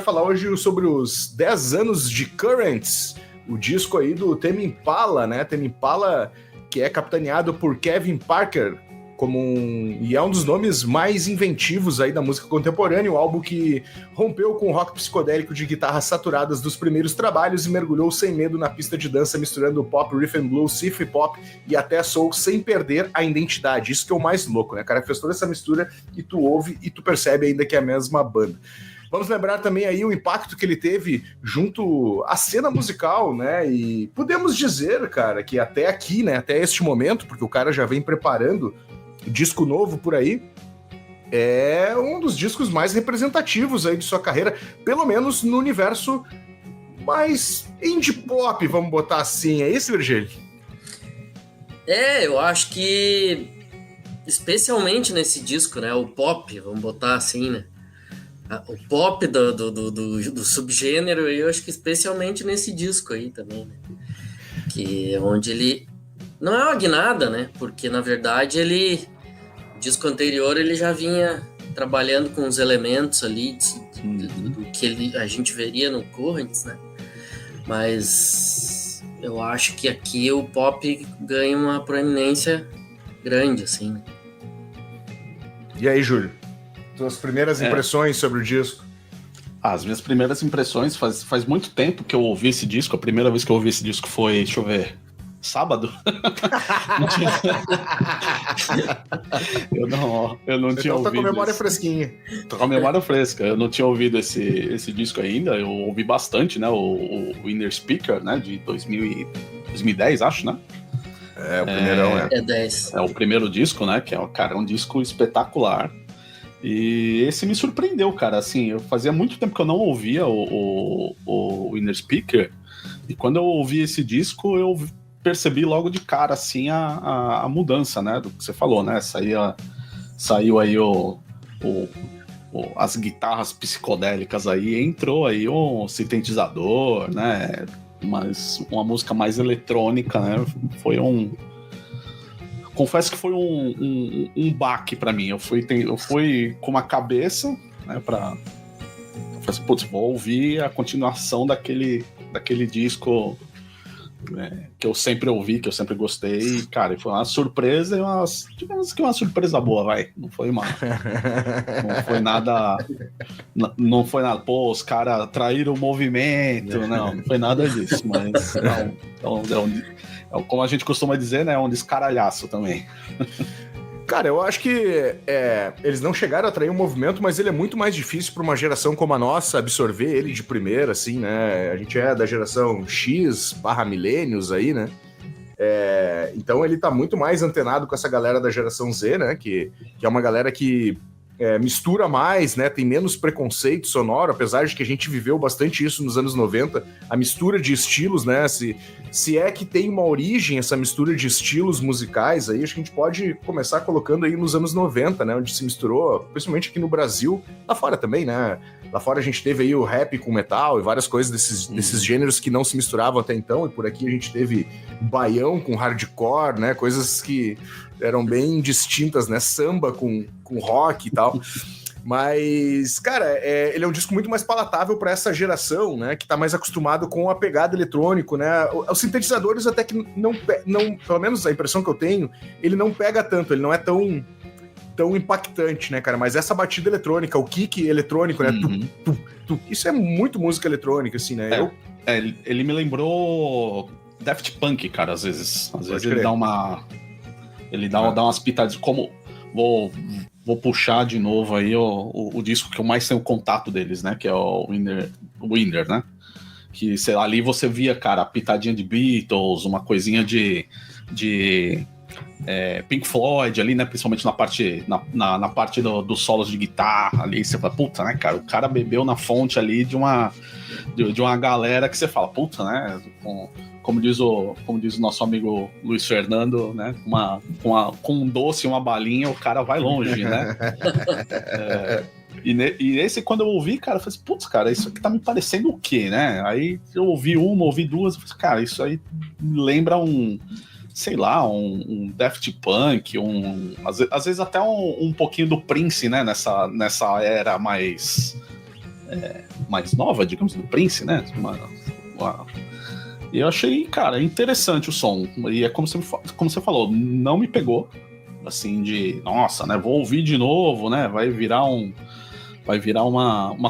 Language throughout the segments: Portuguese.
falar hoje sobre os 10 anos de Currents, o disco aí do Tame Impala, né? Tame Impala, que é capitaneado por Kevin Parker, e é um dos nomes mais inventivos aí da música contemporânea, o álbum que rompeu com o rock psicodélico de guitarras saturadas dos primeiros trabalhos e mergulhou sem medo na pista de dança, misturando pop, rhythm and blues, symphony pop e até soul, sem perder a identidade. Isso que é o mais louco, né, cara? Fez toda essa mistura e tu ouve e tu percebe ainda que é a mesma banda. Vamos lembrar também aí o impacto que ele teve junto à cena musical, né? E podemos dizer, cara, que até aqui, né, até este momento, porque o cara já vem preparando disco novo por aí, é um dos discos mais representativos aí de sua carreira, pelo menos no universo mais indie pop, vamos botar assim. É isso, Virgílio? Eu acho que especialmente nesse disco, né, o pop, vamos botar assim, né, o pop do subgênero, eu acho que especialmente nesse disco aí também, né, que é onde ele não é uma guinada, né, porque na verdade o disco anterior ele já vinha trabalhando com os elementos ali do que a gente veria no Currents, né, mas eu acho que aqui o pop ganha uma proeminência grande, assim, né. E aí, Júlio? Suas primeiras impressões sobre o disco? As minhas primeiras impressões, faz muito tempo que eu ouvi esse disco. A primeira vez que eu ouvi esse disco foi, deixa eu ver, sábado? eu não tinha ouvido. Tá com a memória fresquinha. Tô com a memória fresca. Eu não tinha ouvido esse disco ainda. Eu ouvi bastante, né? O Inner Speaker, né? De 2010, acho, né? É, o primeirão, É 10. É o primeiro disco, né? Que é um disco espetacular. E esse me surpreendeu, cara. Assim, eu fazia muito tempo que eu não ouvia o Inner Speaker. E quando eu ouvi esse disco, eu percebi logo de cara, assim, a mudança, né? Do que você falou, né? Saiu aí as guitarras psicodélicas aí, entrou aí um sintetizador, né? Uma música mais eletrônica, né? Confesso que foi um baque pra mim. Eu fui com uma cabeça, né, eu falei assim, putz, vou ouvir a continuação daquele disco, né, que eu sempre ouvi, que eu sempre gostei. E, cara, foi uma surpresa digamos que uma surpresa boa, vai. Não foi nada, pô, os caras traíram o movimento, não foi nada disso, mas como a gente costuma dizer, né, é um descaralhaço também. Cara, eu acho que eles não chegaram a atrair um movimento, mas ele é muito mais difícil para uma geração como a nossa absorver ele de primeira, assim, né? A gente é da geração X/milênios aí, né? Então ele tá muito mais antenado com essa galera da geração Z, né? Que é uma galera que mistura mais, né? Tem menos preconceito sonoro, apesar de que a gente viveu bastante isso nos anos 90, a mistura de estilos, né? Se é que tem uma origem essa mistura de estilos musicais, aí acho que a gente pode começar colocando aí nos anos 90, né? Onde se misturou, principalmente aqui no Brasil, lá fora também, né? Lá fora a gente teve aí o rap com metal e várias coisas desses gêneros que não se misturavam até então, e por aqui a gente teve baião com hardcore, né? Coisas que eram bem distintas, né? Samba com rock e tal. Mas, cara, ele é um disco muito mais palatável para essa geração, né? Que tá mais acostumado com a pegada eletrônico, né? Os sintetizadores até que não, pelo menos a impressão que eu tenho, ele não pega tanto, ele não é tão impactante, né, cara? Mas essa batida eletrônica, o kick eletrônico, né? Isso é muito música eletrônica, assim, né? Ele me lembrou Daft Punk, cara, às vezes. Às vezes ele dá umas pitadas, como... Vou puxar de novo aí o disco que eu mais tenho contato deles, né? Que é o Winner, né? Que, sei lá, ali você via, cara, a pitadinha de Beatles, uma coisinha de Pink Floyd ali, né? Principalmente na parte dos solos de guitarra ali. Você fala, puta, né, cara? O cara bebeu na fonte ali de uma galera que você fala, puta, né? Como diz o nosso amigo Luiz Fernando, né? Com um doce e uma balinha, o cara vai longe, né? E esse, quando eu ouvi, cara, eu falei assim, putz, cara, isso aqui tá me parecendo o quê, né? Aí eu ouvi duas, eu falei, cara, isso aí me lembra sei lá, um Daft Punk, às vezes até um pouquinho do Prince, né? Nessa era mais mais nova, digamos, do Prince, né? E eu achei, cara, interessante o som. E é como você falou, não me pegou, assim, de, nossa, né? Vou ouvir de novo, né? Vai virar uma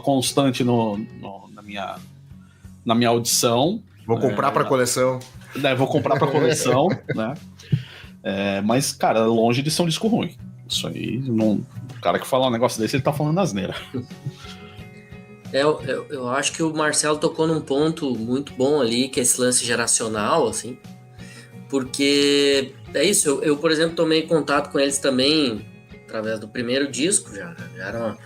constante na minha audição. Vou comprar pra coleção. Vou comprar pra coleção, né? Mas, cara, longe de ser um disco ruim. Isso aí, o cara que fala um negócio desse, ele tá falando asneira. Eu acho que o Marcelo tocou num ponto muito bom ali, que é esse lance geracional, assim, porque é isso, eu por exemplo, tomei contato com eles também através do primeiro disco, já era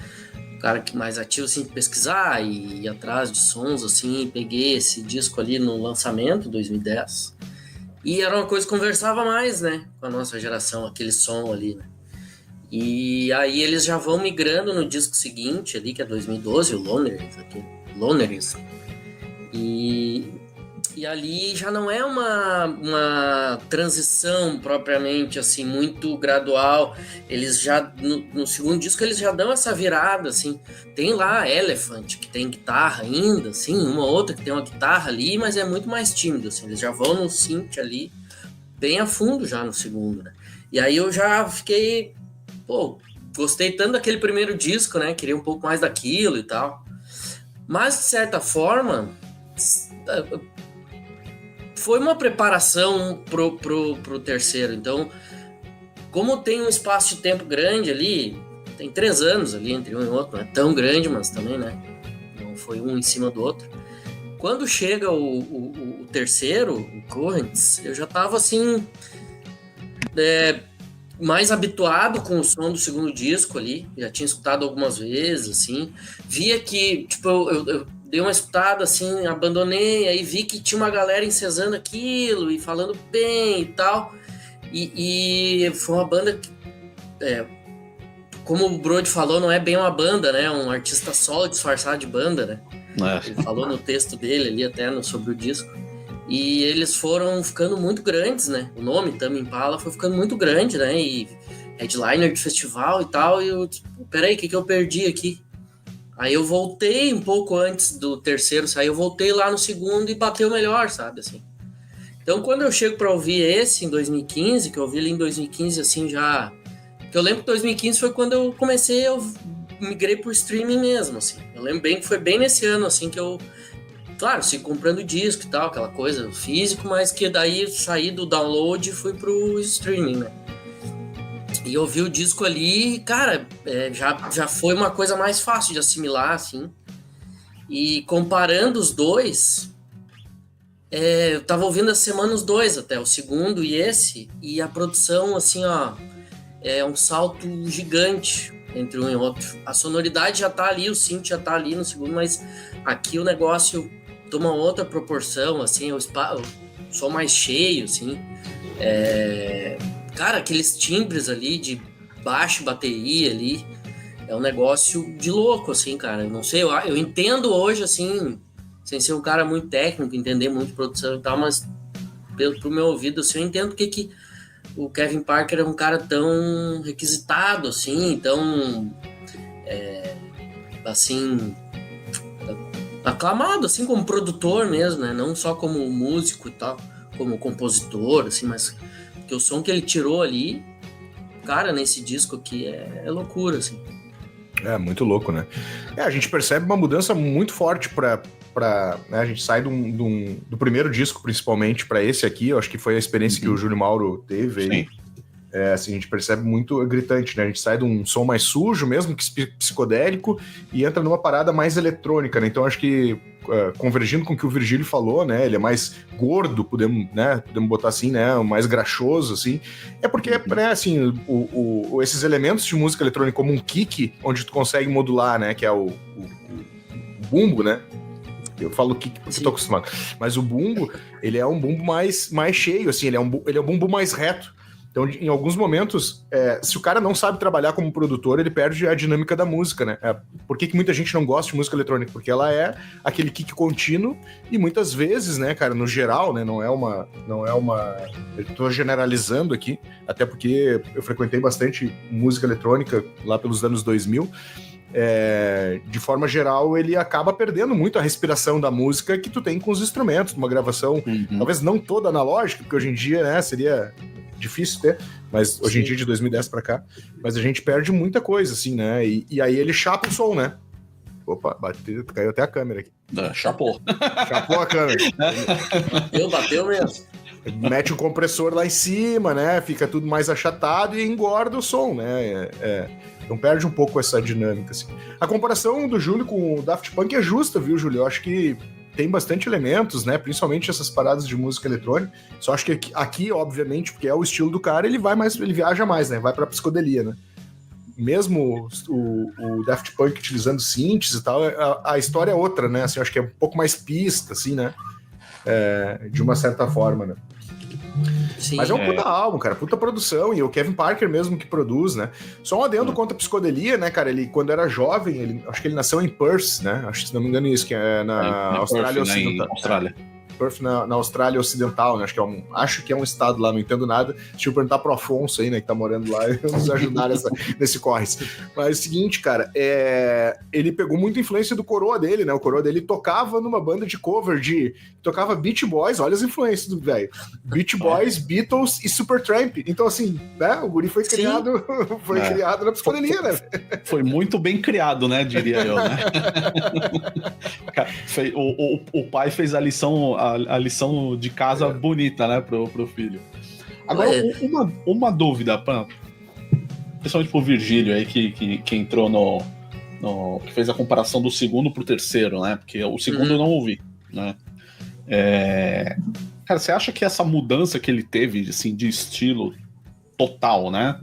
um cara que mais ativo, assim, de pesquisar e ir atrás de sons, assim, peguei esse disco ali no lançamento, 2010, e era uma coisa que conversava mais, né, com a nossa geração, aquele som ali, né. E aí eles já vão migrando no disco seguinte ali, que é 2012, o Loneries. E ali já não é uma transição propriamente assim, muito gradual. Eles já, no segundo disco, eles já dão essa virada, assim. Tem lá Elephant, que tem guitarra ainda, assim, uma outra que tem uma guitarra ali, mas é muito mais tímido, assim. Eles já vão no synth ali, bem a fundo já no segundo, né? E aí eu já fiquei... Pô, gostei tanto daquele primeiro disco, né? Queria um pouco mais daquilo e tal. Mas, de certa forma, foi uma preparação pro terceiro. Então, como tem um espaço de tempo grande ali, tem 3 anos ali entre um e outro, não é tão grande, mas também, né? Não foi um em cima do outro. Quando chega o terceiro, o Currents, eu já tava assim... mais habituado com o som do segundo disco ali, já tinha escutado algumas vezes, assim, via que, tipo, eu dei uma escutada, assim, abandonei, aí vi que tinha uma galera encesando aquilo e falando bem e tal, e foi uma banda que, como o Brody falou, não é bem uma banda, né, um artista solo disfarçado de banda, né, ele falou no texto dele ali até sobre o disco. E eles foram ficando muito grandes, né? O nome, Tame Impala, foi ficando muito grande, né? E headliner de festival e tal. E eu, tipo, peraí, o que eu perdi aqui? Aí eu voltei um pouco antes do terceiro sair, eu voltei lá no segundo e bateu melhor, sabe? Assim. Então, quando eu chego pra ouvir esse em 2015, que eu ouvi ele em 2015, assim, já... Porque eu lembro que 2015 foi quando eu comecei, eu migrei pro streaming mesmo, assim. Eu lembro bem que foi bem nesse ano, assim, que eu... Claro, sigo comprando disco e tal, aquela coisa físico, mas que daí saí do download e fui pro streaming, né? E eu vi o disco ali, cara, já foi uma coisa mais fácil de assimilar, assim. E comparando os dois, eu tava ouvindo essa semana os dois até, o segundo e esse, e a produção, assim, ó, é um salto gigante entre um e outro. A sonoridade já tá ali, o synth já tá ali no segundo, mas aqui o negócio... toma outra proporção, assim, o som mais cheio, assim. Cara, aqueles timbres ali de baixo, bateria ali, é um negócio de louco, assim, cara. Eu não sei, eu entendo hoje, assim, sem ser um cara muito técnico, entender muito de produção e tal, mas pro meu ouvido, assim, eu entendo porque que o Kevin Parker é um cara tão requisitado, assim, tão, assim... aclamado, assim, como produtor mesmo, né? Não só como músico e tal, como compositor, assim, mas que o som que ele tirou ali, cara, nesse disco aqui é loucura, assim. É, muito louco, né? A gente percebe uma mudança muito forte né? A gente sai do primeiro disco, principalmente, para esse aqui. Eu acho que foi a experiência que o Júlio Mauro teve aí. Assim, a gente percebe muito gritante, né? A gente sai de um som mais sujo, mesmo que psicodélico, e entra numa parada mais eletrônica, né? Então, acho que, convergindo com o que o Virgílio falou, né? Ele é mais gordo, podemos botar assim, né? Mais graxoso, assim. É porque, né, assim, esses elementos de música eletrônica, como um kick, onde tu consegue modular, né? Que é o bumbo, né? Eu falo kick porque eu tô acostumado. Mas o bumbo, ele é um bumbo mais cheio, assim. Ele é um bumbo mais reto. Então, em alguns momentos, se o cara não sabe trabalhar como produtor, ele perde a dinâmica da música, né? Por que muita gente não gosta de música eletrônica? Porque ela é aquele kick contínuo e muitas vezes, né, cara, no geral, né, não é uma... Eu tô generalizando aqui, até porque eu frequentei bastante música eletrônica lá pelos anos 2000, de forma geral, ele acaba perdendo muito a respiração da música que tu tem com os instrumentos, uma gravação, talvez não toda analógica, porque hoje em dia, né, seria difícil ter, mas hoje em dia, de 2010 pra cá, mas a gente perde muita coisa, assim, né, e aí ele chapa o som, né. Opa, caiu até a câmera aqui. Chapou. Chapou a câmera. Bateu mesmo. Mete o compressor lá em cima, né, fica tudo mais achatado e engorda o som, né, então perde um pouco essa dinâmica, assim. A comparação do Júlio com o Daft Punk é justa, viu, Júlio? Eu acho que tem bastante elementos, né? Principalmente essas paradas de música eletrônica. Só acho que aqui, obviamente, porque é o estilo do cara, ele viaja mais, né? Vai pra psicodelia, né? Mesmo o Daft Punk utilizando synths e tal, a história é outra, né? Assim, eu acho que é um pouco mais pista, assim, né? De uma certa forma, né? Sim, mas é um puta álbum, cara, puta produção, e o Kevin Parker mesmo que produz, né? Só um adendo contra a psicodelia, né, cara? Ele, quando era jovem, acho que ele nasceu em Perth, né? Acho que, se não me engano, isso, que é na Austrália Ocidental. Perth na Austrália Ocidental, né? Acho que é um estado lá, não entendo nada. Deixa eu perguntar pro Afonso aí, né, que tá morando lá, e nos ajudar nesse corre. Mas é o seguinte, cara, ele pegou muita influência do coroa dele, né? O coroa dele tocava numa banda de cover tocava Beach Boys, olha as influências do velho. Beach Boys, Beatles e Supertramp. Então, assim, né? O guri foi criado, criado na psicodelia, né? Foi muito bem criado, né? Diria eu, né? O pai fez a lição de casa bonita, né? Pro filho. Agora, uma dúvida, principalmente pro Virgílio aí, que entrou que fez a comparação do segundo pro terceiro, né? Porque o segundo eu não ouvi, né? Cara, você acha que essa mudança que ele teve, assim, de estilo total, né?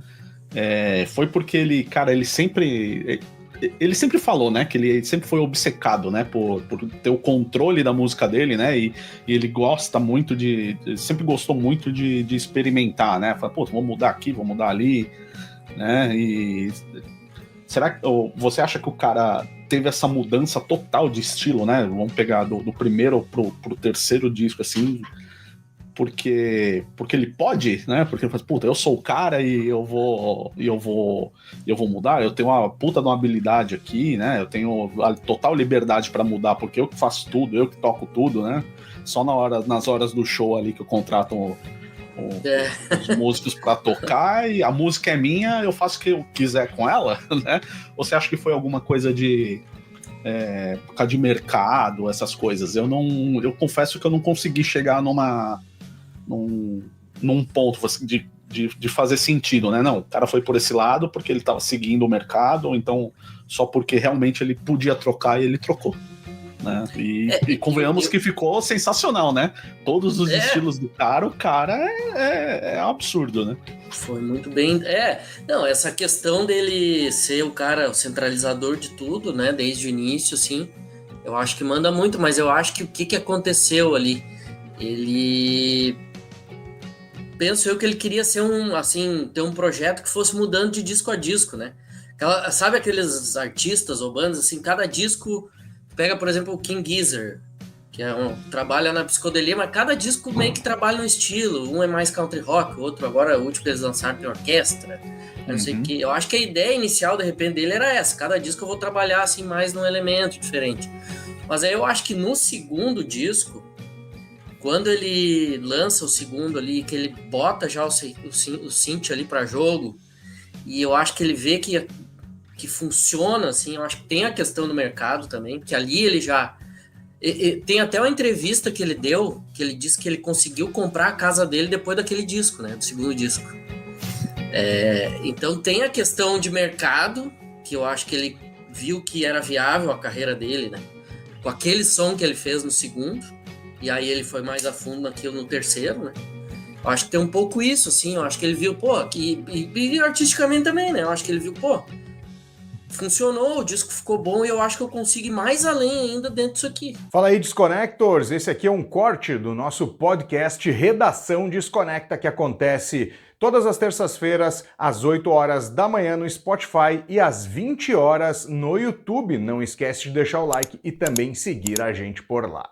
Foi porque ele sempre falou, né, que ele sempre foi obcecado, né, por ter o controle da música dele, né, e ele gosta muito sempre gostou muito de experimentar, né, fala, pô, vamos mudar aqui, vamos mudar ali, né, e será que você acha que o cara teve essa mudança total de estilo, né, vamos pegar do primeiro pro terceiro disco, assim, porque ele pode, né? Porque ele fala, puta, eu sou o cara e eu vou mudar, eu tenho uma puta de uma habilidade aqui, né? Eu tenho a total liberdade pra mudar, porque eu que faço tudo, eu que toco tudo, né? Só nas horas do show ali que eu contrato os músicos pra tocar e a música é minha, eu faço o que eu quiser com ela, né? Ou você acha que foi alguma coisa por causa de mercado, essas coisas? Eu confesso que eu não consegui chegar num ponto de fazer sentido, né? Não, o cara foi por esse lado porque ele estava seguindo o mercado, ou então só porque realmente ele podia trocar e ele trocou, né? E convenhamos que ficou sensacional, né? Todos os estilos do cara, o cara é absurdo, né? Foi muito bem. Não, essa questão dele ser o cara, o centralizador de tudo, né? Desde o início, assim, eu acho que manda muito, mas eu acho que o que aconteceu ali? Penso eu que ele queria ser ter um projeto que fosse mudando de disco a disco, né? Sabe aqueles artistas ou bandas, assim, cada disco pega, por exemplo, o King Gizzard, que trabalha na psicodelia, mas cada disco meio que trabalha um estilo. Um é mais country rock, o outro agora, o último que eles lançaram tem orquestra, não sei o que. Eu acho que a ideia inicial, de repente, dele era essa. Cada disco eu vou trabalhar, assim, mais num elemento diferente. Mas aí eu acho que no segundo disco, quando ele lança o segundo ali, que ele bota já o synth ali para jogo, e eu acho que ele vê que funciona, assim, eu acho que tem a questão do mercado também, que ali ele já... tem até uma entrevista que ele deu, que ele disse que ele conseguiu comprar a casa dele depois daquele disco, né, do segundo disco. Então tem a questão de mercado, que eu acho que ele viu que era viável a carreira dele, né, com aquele som que ele fez no segundo, e aí ele foi mais a fundo naquilo no terceiro, né? Eu acho que tem um pouco isso, assim, eu acho que ele viu, e artisticamente também, né? Eu acho que ele viu, funcionou, o disco ficou bom e eu acho que eu consigo ir mais além ainda dentro disso aqui. Fala aí, Desconectors! Esse aqui é um corte do nosso podcast Redação Desconecta, que acontece todas as terças-feiras, às 8 horas da manhã no Spotify e às 20 horas no YouTube. Não esquece de deixar o like e também seguir a gente por lá.